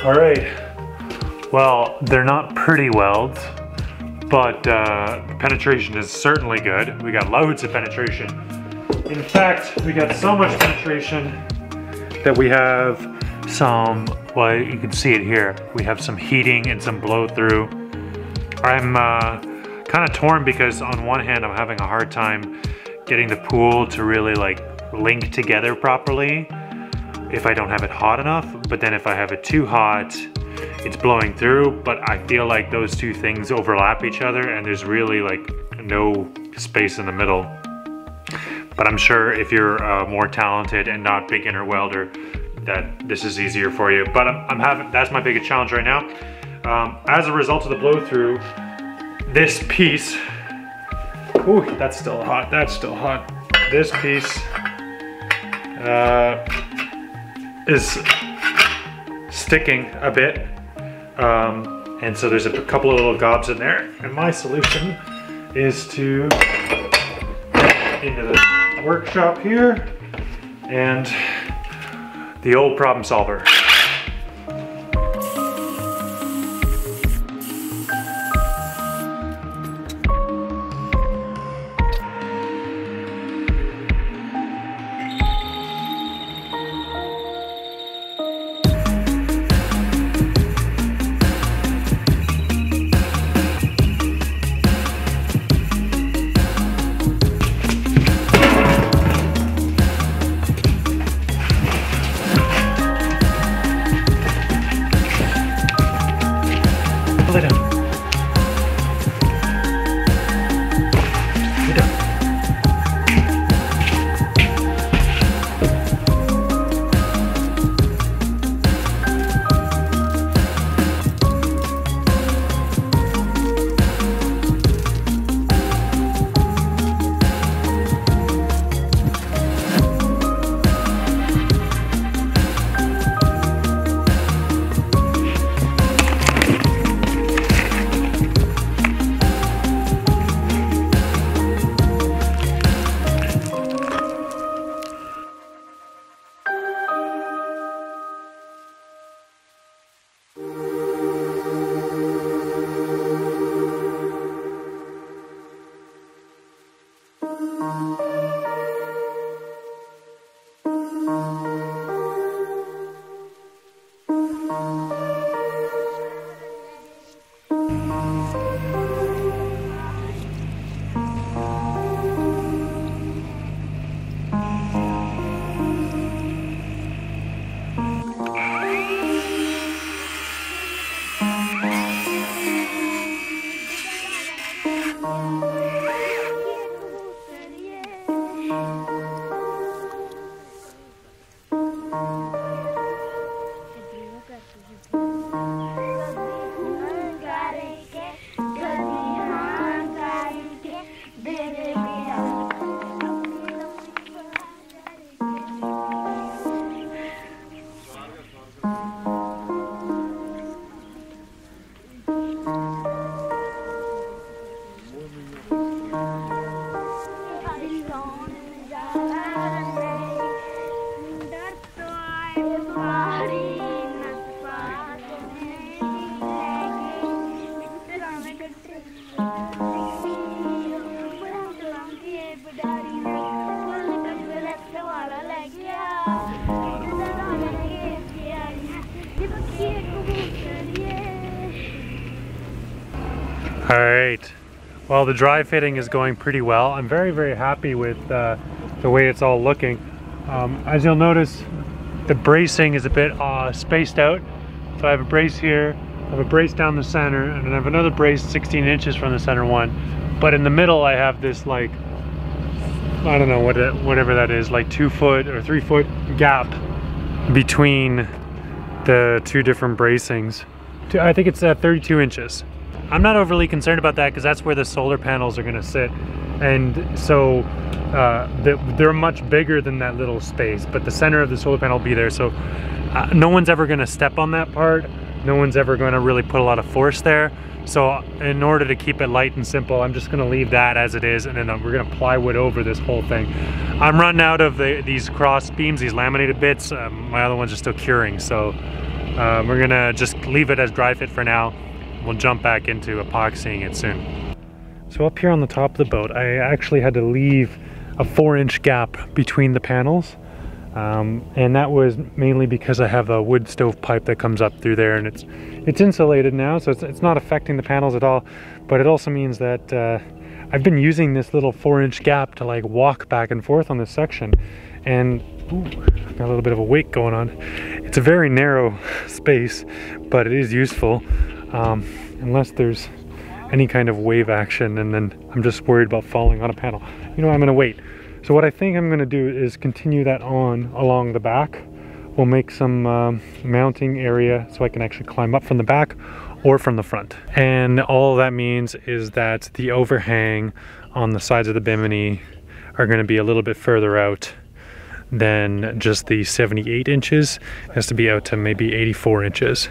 All right. Well, they're not pretty welds, but penetration is certainly good. We got loads of penetration. In fact, we got so much penetration that we have some, well, you can see it here. We have some heating and some blow through. I'm kind of torn because on one hand, I'm having a hard time getting the pool to really like link together properly if I don't have it hot enough. But then if I have it too hot, it's blowing through, but I feel like those two things overlap each other and there's really like no space in the middle. But I'm sure if you're more talented and not beginner welder, that this is easier for you. But that's my biggest challenge right now. As a result of the blow through, this piece, ooh, that's still hot, that's still hot. This piece is sticking a bit. And so there's a couple of little gobs in there. And my solution is to get into the workshop here and the old problem solver. All right, well, the dry fitting is going pretty well. I'm very, very happy with the way it's all looking. As you'll notice, the bracing is a bit spaced out. So I have a brace here, I have a brace down the center, and then I have another brace 16 inches from the center one. But in the middle, I have this like, I don't know, whatever that is, like 2 foot or 3 foot gap between the two different bracings. I think it's 32 inches. I'm not overly concerned about that because that's where the solar panels are going to sit, and so they're much bigger than that little space, but the center of the solar panel will be there, so no one's ever going to step on that part. No one's ever going to really put a lot of force there. So in order to keep it light and simple, I'm just going to leave that as it is, and then we're going to plywood over this whole thing. I'm running out of these cross beams, these laminated bits. My other ones are still curing, so We're gonna just leave it as dry fit for now. We'll jump back into epoxying it soon. So up here on the top of the boat, I actually had to leave a 4-inch gap between the panels. And that was mainly because I have a wood stove pipe that comes up through there, and it's insulated now, so it's not affecting the panels at all. But it also means that I've been using this little 4-inch gap to like walk back and forth on this section, and ooh, got a little bit of a wake going on. It's a very narrow space, but it is useful, unless there's any kind of wave action, and then I'm just worried about falling on a panel. You know, I'm gonna wait. So what I think I'm gonna do is continue that on along the back. We'll make some mounting area so I can actually climb up from the back or from the front. And all that means is that the overhang on the sides of the bimini are gonna be a little bit further out than just the 78 inches. It has to be out to maybe 84 inches.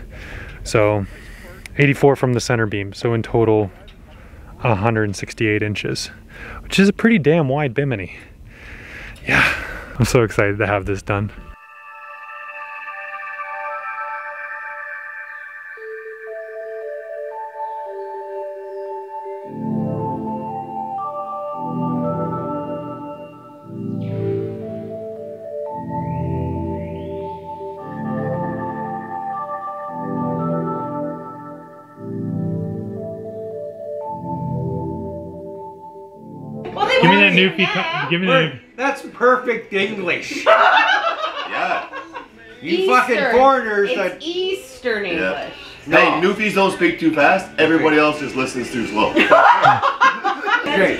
So 84 from the center beam. So in total, 168 inches, which is a pretty damn wide bimini. Yeah, I'm so excited to have this done. Give me that Newfie. Give me that. That's perfect English. Yeah. You fucking foreigners. It's Eastern English. Yeah. Hey, Newfies don't speak too fast. Everybody else just listens too slow. Great.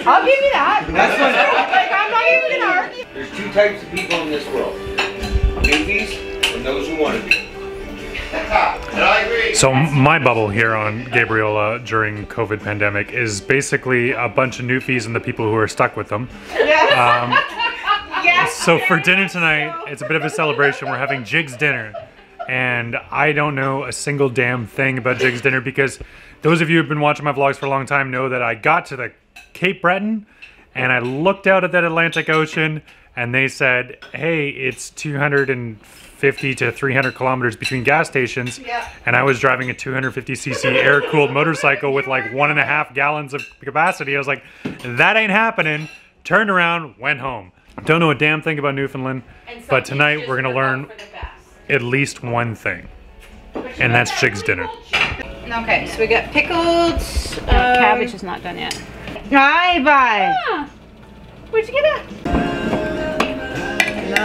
I'll give you that. That's what, Like, I'm not even gonna argue. There's two types of people in this world. Newbies and those who want to be. I agree. So my bubble here on Gabriola during COVID pandemic is basically a bunch of Newfies and the people who are stuck with them. Yes. So for dinner tonight, it's a bit of a celebration. We're having Jig's dinner. And I don't know a single damn thing about Jig's dinner because those of you who've been watching my vlogs for a long time know that I got to the Cape Breton and I looked out at that Atlantic Ocean and they said, hey, it's 250 to 300 kilometers between gas stations. Yeah. And I was driving a 250cc air-cooled motorcycle with like 1.5 gallons of capacity. I was like, that ain't happening. Turned around, went home. Don't know a damn thing about Newfoundland, but tonight we're gonna learn at least one thing, and that's Jig's dinner. Okay, so we got pickled cabbage is not done yet. Hi, bye. Ah, where'd you get it?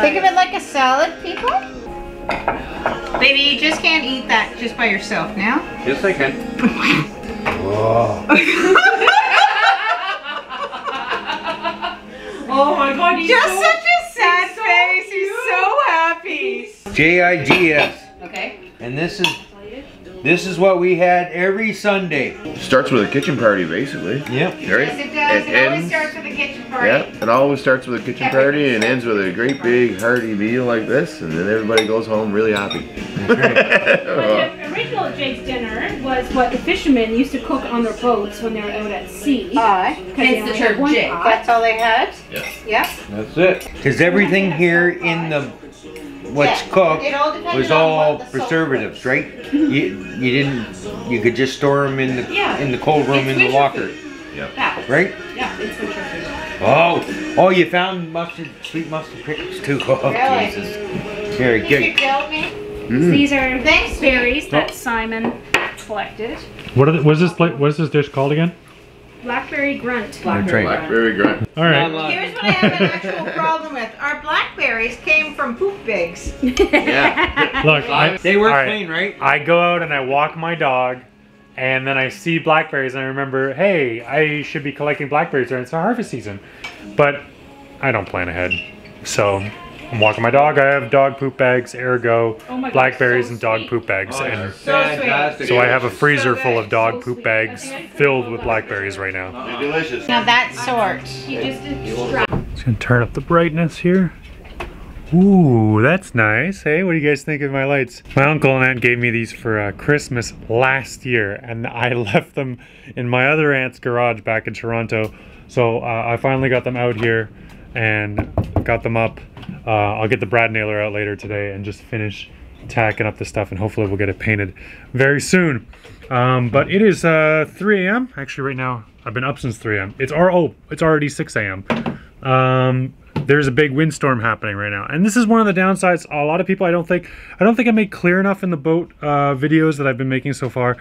Think of it like a salad, people. Baby, you just can't eat that just by yourself now. Yes, I can. Oh my god, he's Just such a sad face. He's so happy. JIGS. Okay. And this is what we had every Sunday. Starts with a kitchen party, basically. Yep. Right? Yes, it does. It always ends- starts with a kitchen party. Yeah, it always starts with a kitchen party and ends with a great big hearty meal like this, and then everybody goes home really happy. The original Jake's dinner was what the fishermen used to cook on their boats when they were out at sea. Aye. Because they It's the only had church one jig. pot. That's all they had? Yeah. Yeah. That's it. Because everything here in the what's Yeah, cooked it all depended was on all what the salt preservatives, was. right? You could just store them in the cold room in the locker, Yeah, right? yeah, it's winter food. Oh, you found sweet mustard pickles too. Oh, Really? Jesus. Very You good. killed me. These are Thanks, berries that Simon collected. What is this dish called again? Blackberry grunt. That's right. Blackberry grunt. All right. Here's what I have an actual problem with. Our blackberries came from poop bags. Yeah. Look, They were all right. clean, right? I go out and I walk my dog, and then I see blackberries, and I remember, hey, I should be collecting blackberries during it's harvest season. But I don't plan ahead. So I'm walking my dog. I have dog poop bags, ergo Oh my God, blackberries so and dog sweet. poop bags. Oh, And fantastic. so I have a freezer full of dog So poop sweet. bags I think I filled feel with that. blackberries right now. They're delicious. Now that sort. He just did Just gonna turn up the brightness here. Ooh, that's nice. Hey, what do you guys think of my lights? My uncle and aunt gave me these for Christmas last year, and I left them in my other aunt's garage back in Toronto. So I finally got them out here and got them up. I'll get the brad nailer out later today and just finish tacking up the stuff, and hopefully we'll get it painted very soon. But it is 3 a.m. Actually, right now I've been up since 3 a.m. It's already 6 a.m. There's a big windstorm happening right now, and this is one of the downsides. A lot of people, I don't think I made clear enough in the boat videos that I've been making so far.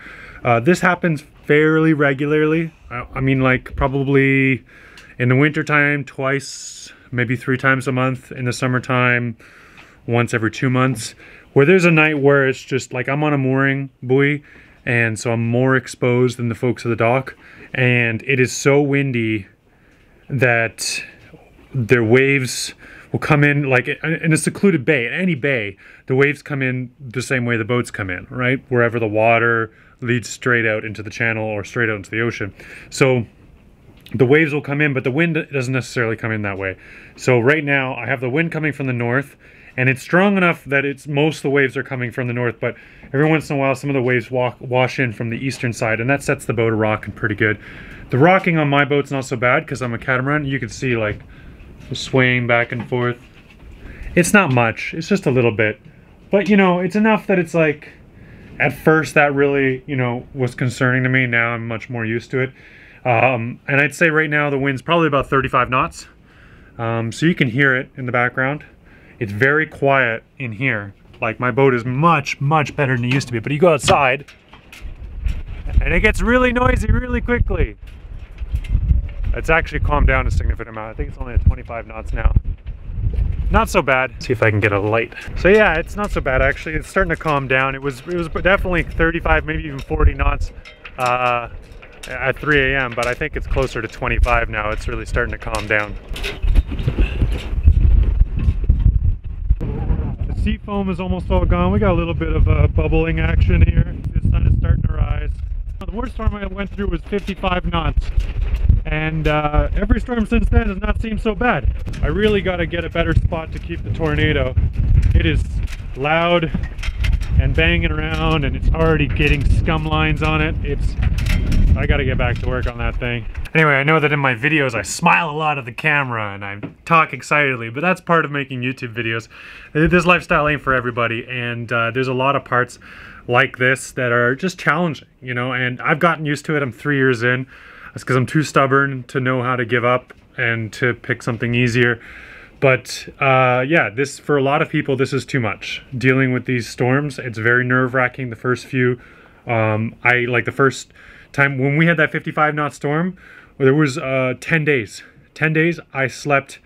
This happens fairly regularly. I mean, like probably in the wintertime twice, maybe 3 times a month. In the summertime, once every 2 months. Where there's a night where it's just like I'm on a mooring buoy, and so I'm more exposed than the folks at the dock, and it is so windy that their waves will come in, like in a secluded bay, in any bay, the waves come in the same way the boats come in, right? Wherever the water leads straight out into the channel or straight out into the ocean. So the waves will come in, but the wind doesn't necessarily come in that way. So right now I have the wind coming from the north, and it's strong enough that most of the waves are coming from the north, but every once in a while some of the waves wash in from the eastern side, and that sets the boat rocking pretty good. The rocking on my boat's not so bad because I'm a catamaran. You can see like swaying back and forth. It's not much, it's just a little bit, but you know, it's enough that it's like, at first that really, you know, was concerning to me. Now I'm much more used to it. And I'd say right now the wind's probably about 35 knots. So you can hear it in the background. It's very quiet in here. Like, my boat is much, much better than it used to be, but you go outside and it gets really noisy really quickly. It's actually calmed down a significant amount. I think it's only at 25 knots now. Not so bad. See if I can get a light. So yeah, it's not so bad actually. It's starting to calm down. It was definitely 35, maybe even 40 knots at 3 a.m. but I think it's closer to 25 now. It's really starting to calm down. The sea foam is almost all gone. We got a little bit of bubbling action here. The sun is starting to rise. The worst storm I went through was 55 knots. And every storm since then has not seemed so bad. I really got to get a better spot to keep the tornado. It is loud and banging around, and it's already getting scum lines on it. I got to get back to work on that thing. Anyway, I know that in my videos I smile a lot at the camera and I talk excitedly, but that's part of making YouTube videos. This lifestyle ain't for everybody, and there's a lot of parts like this that are just challenging, you know, and I've gotten used to it. I'm 3 years in. That's because I'm too stubborn to know how to give up and to pick something easier. But yeah, for a lot of people, this is too much. Dealing with these storms, it's very nerve-wracking. The first few, like the first time when we had that 55 knot storm, there was 10 days. 10 days I slept.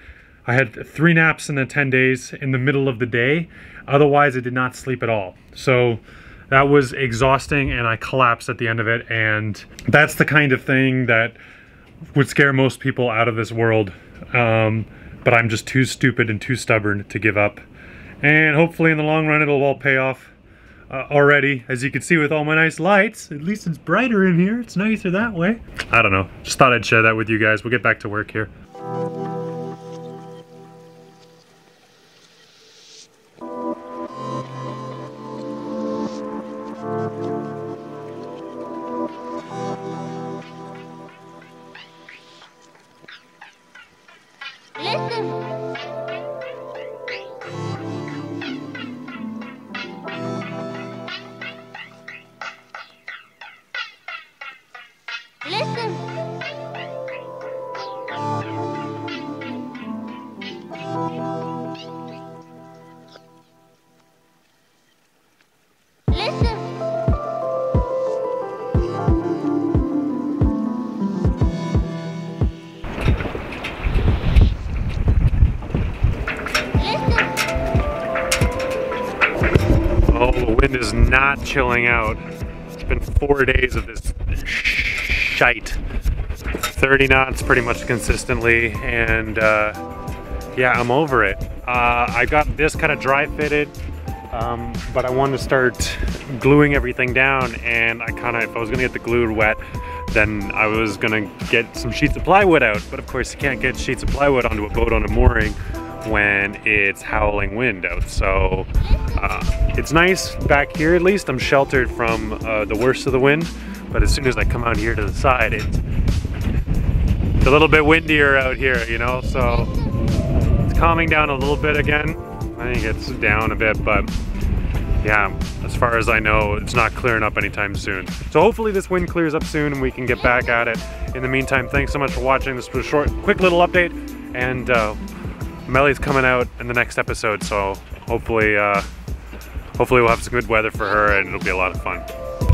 I had 3 naps in the 10 days in the middle of the day. Otherwise, I did not sleep at all. So that was exhausting, and I collapsed at the end of it, and that's the kind of thing that would scare most people out of this world. But I'm just too stupid and too stubborn to give up. And hopefully in the long run it'll all pay off already. As you can see with all my nice lights, at least it's brighter in here. It's nicer that way. I don't know. Just thought I'd share that with you guys. We'll get back to work here. The wind is not chilling out. It's been 4 days of this shite. 30 knots pretty much consistently, and yeah, I'm over it. I got this kind of dry fitted, but I wanted to start gluing everything down, and if I was gonna get the glue wet, then I was gonna get some sheets of plywood out. But of course you can't get sheets of plywood onto a boat on a mooring when it's howling wind out. So it's nice back here, at least I'm sheltered from the worst of the wind, but as soon as I come out here to the side, it's a little bit windier out here, you know, so it's calming down a little bit again. I think it's down a bit, but yeah, as far as I know, it's not clearing up anytime soon. So hopefully this wind clears up soon and we can get back at it. In the meantime, thanks so much for watching. This was a short, quick little update, and Melly's coming out in the next episode, so hopefully we'll have some good weather for her and it'll be a lot of fun.